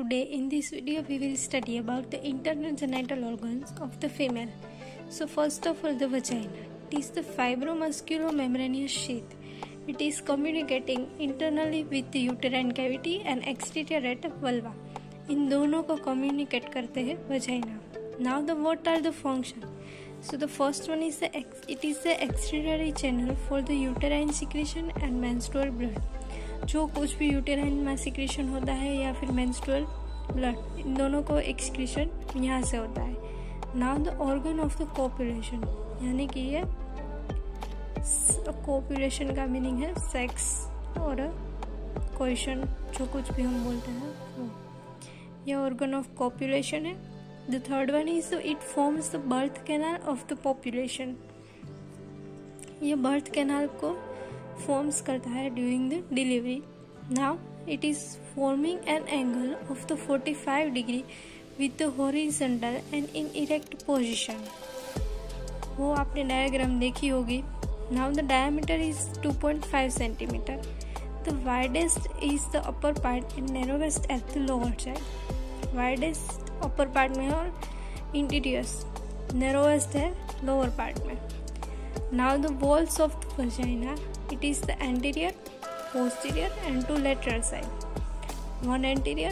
today in this video we will study about the internal genital organs of the female. So first of all, the vagina. It is the fibromusculo-membranous sheath. It is communicating internally with the uterine cavity and exterior at vulva. इन दोनों को communicate करते हैं vagina. Now what are the functions? So the first one is it is the excretory channel for the uterine secretion and menstrual blood. जो कुछ भी uterine में secretion होता है या फिर मेंस्ट्रुअल ब्लड, इन दोनों को एक्सक्रीशन यहाँ से होता है. Now the organ of the copulation, यानी कि ये कोपुलेशन का मीनिंग है सेक्स और कोइशन, जो कुछ भी हम बोलते हैं वो ये ऑर्गन ऑफ कोपुलेशन है. The third one is it forms the birth canal of the population. ये बर्थ कैनाल को forms करता है during the delivery. Now it is forming an angle of the 45 degree with the horizontal and in erect position. वो आपने diagram देखी होगी. Now the diameter is 2.5 centimeter. The widest is the upper part and narrowest at the lower side. Widest upper part में और interior, narrowest है lower part में. Now the walls of the vagina. It is the anterior, posterior and two lateral side. One anterior,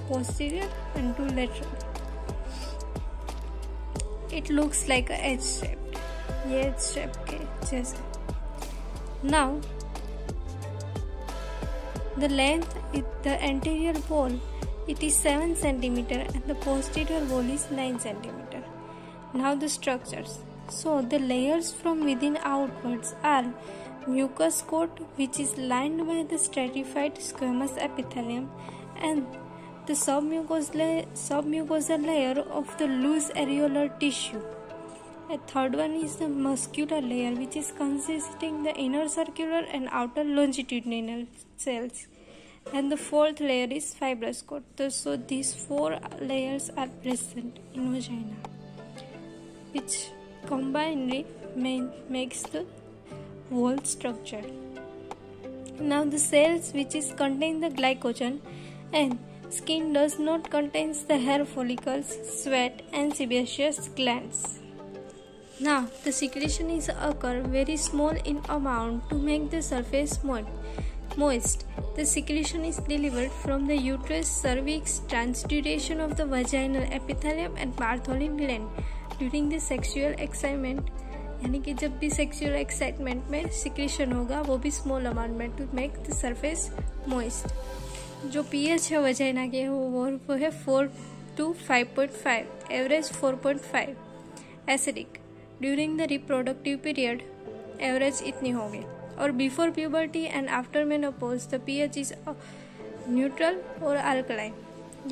posterior and two lateral. It looks like a H shape. ये H shape के जैसे. Now, the length is the anterior wall. It is 7 centimeter and the posterior wall is 9 centimeter. Now the structures. So the layers from within outwards are mucous coat, which is lined by the stratified squamous epithelium, and the submucosal layer of the loose areolar tissue. A third one is the muscular layer, which is consisting the inner circular and outer longitudinal cells, and the fourth layer is fibrous coat. So these four layers are present in vagina, which combinedly makes the whole structure. Now the cells which is contain the glycogen and skin does not contains the hair follicles, sweat and sebaceous glands. Now the secretion is occur very small in amount to make the surface moist. The secretion is delivered from the uterus, cervix, transduration of the vaginal epithelium and Bartholin gland during the sexual excitement. यानी कि जब भी sexual excitement में secretion होगा वो भी small amount में to make the surface moist. जो पीएच है वजाइना के वो है 4 to 5.5, average 4.5. Acidic during the reproductive period average इतनी होगी. और before puberty and after menopause the PH is neutral और अल्कलाइन.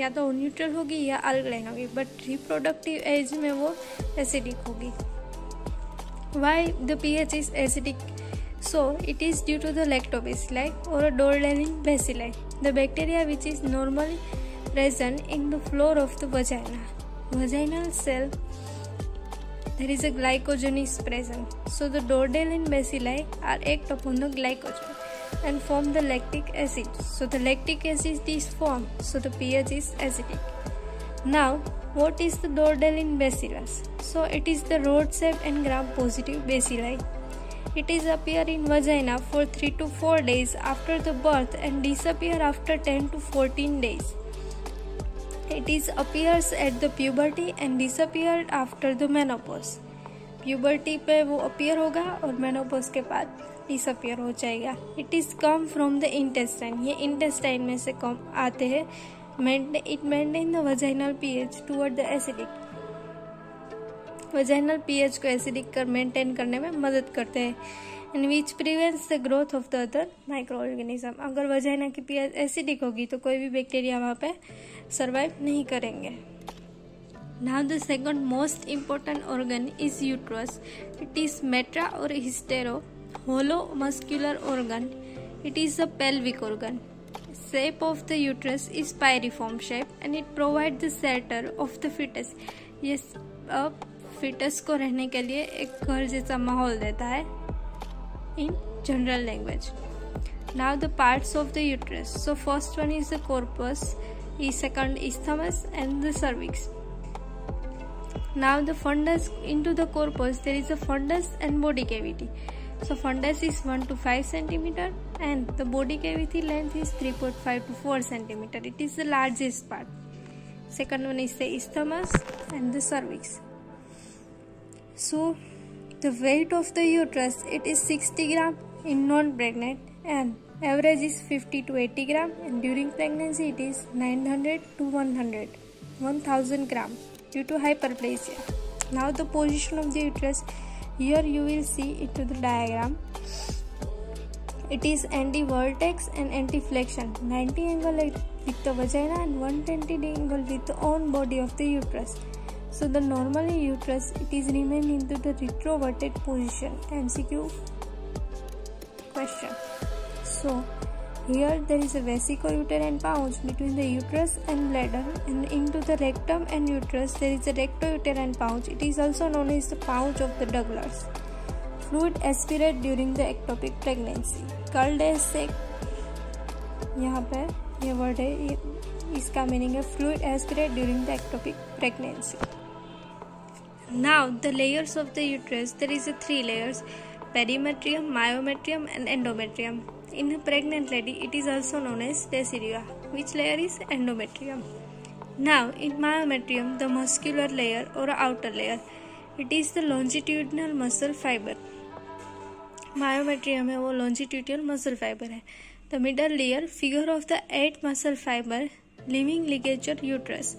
या तो न्यूट्रल होगी या अल्कलाइन होगी, बट रिप्रोडक्टिव एज में वो एसिडिक होगी. Why the pH is acidic? So it is due to the lactobacilli or Dordaelen bacilli, the bacteria which is normally present in the floor of the vagina. Vaginal cell, there is a glycogen is present. So the Dordaelen bacilli are act upon the glycogen and form the lactic acid. So the lactic acid is formed. So the pH is acidic. Now, what is the Dordaelen bacillus? So it is the rod-shaped and gram-positive bacilli. It is appear in vagina for 3 to 4 days after the birth and disappear after 10 to 14 days. It is appears at the puberty and disappeared after the menopause. Puberty पे वो appear होगा और menopause के बाद disappear हो जाएगा. It is come from the intestine. ये intestine में से कम आते हैं. It maintain the vaginal pH toward the acidic. Vaginal pH को acidic कर maintain करने में मदद करते हैं, and which prevents the growth of the other microorganism. अगर vagina की pH acidic होगी तो कोई भी बैक्टीरिया वहाँ पे survive नहीं करेंगे. Now the second most important organ is uterus. It is metra or hystero, hollow muscular organ. It is a pelvic organ. Shape of the uterus is pyriform shape and it provides the shelter of the fetus. ये fetus को रहने के लिए एक घर जैसा माहौल देता है in general language. Now the parts of the uterus. So first one is the corpus. second isthmus and the cervix. Now the fundus, into the corpus there is a fundus and body cavity. So fundus is 1 to 5 cm and the body cavity length is 3.5 to 4 cm. It is the largest part. Second one is the isthmus and the cervix. So the weight of the uterus, it is 60 gram in non-pregnant and average is 50 to 80 gram, and during pregnancy it is 900 to 1000 gram due to hyperplasia. Now the position of the uterus, here you will see it to the diagram. It is anti-vertex and anti-flexion, 90 angle with the vagina and 120 angle with the own body of the uterus. So the normally uterus, it is remain into the retroverted position. MCQ question. So here there is a vesicouterine pouch between the uterus and bladder, and into the rectum and uterus there is a rectouterine pouch. It is also known as the pouch of the Douglas. Fluid aspirate during the ectopic pregnancy, called as सेक. यहाँ पे ये word है, इसका meaning है fluid aspirate during the ectopic pregnancy. Now the layers of the uterus, there is a 3 layers: perimetrium, myometrium and endometrium. In a pregnant lady it is also known as deciduea, which layer is endometrium. Now in myometrium, the muscular layer or outer layer, it is the longitudinal muscle fiber. Myometrium है वो longitudinal muscle fiber है. The middle layer, figure of the 8 muscle fiber living ligature uterus,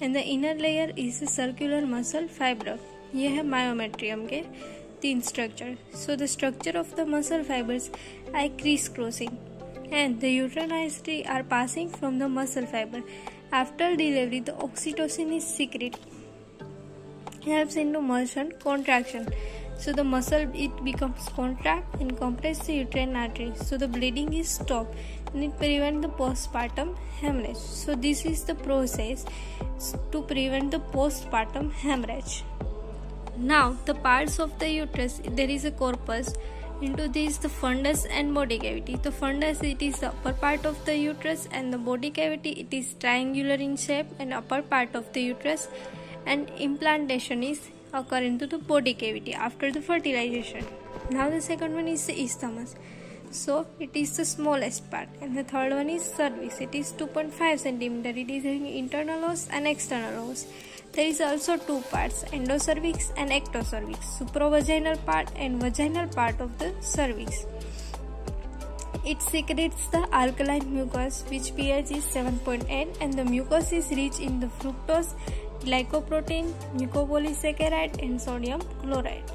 and the inner layer is a circular muscle fiber. ये है myometrium के 3 structure. So the structure of the muscle fibers are crisscrossing and the uterine arteries are passing from the muscle fiber. After delivery, the oxytocin is secreted, helps into motion contraction. So the muscle, it becomes contract and compress the uterine artery. So the bleeding is stopped and it prevents the postpartum hemorrhage. So this is the process to prevent the postpartum hemorrhage. Now the parts of the uterus, there is a corpus. Into this the fundus and body cavity. The fundus, it is the upper part of the uterus, and the body cavity, it is triangular in shape and upper part of the uterus, and implantation is occur into the body cavity after the fertilization. Now the second one is the isthmus. So it is the smallest part, and the third one is cervix. It is 2.5 cm. It is having internal os and external os. There is also 2 parts, endocervix and ectocervix, supravaginal part and vaginal part of the cervix. It secretes the alkaline mucus, which pH is 7.8, and the mucus is rich in the fructose, glycoprotein, mucopolysaccharide and sodium chloride.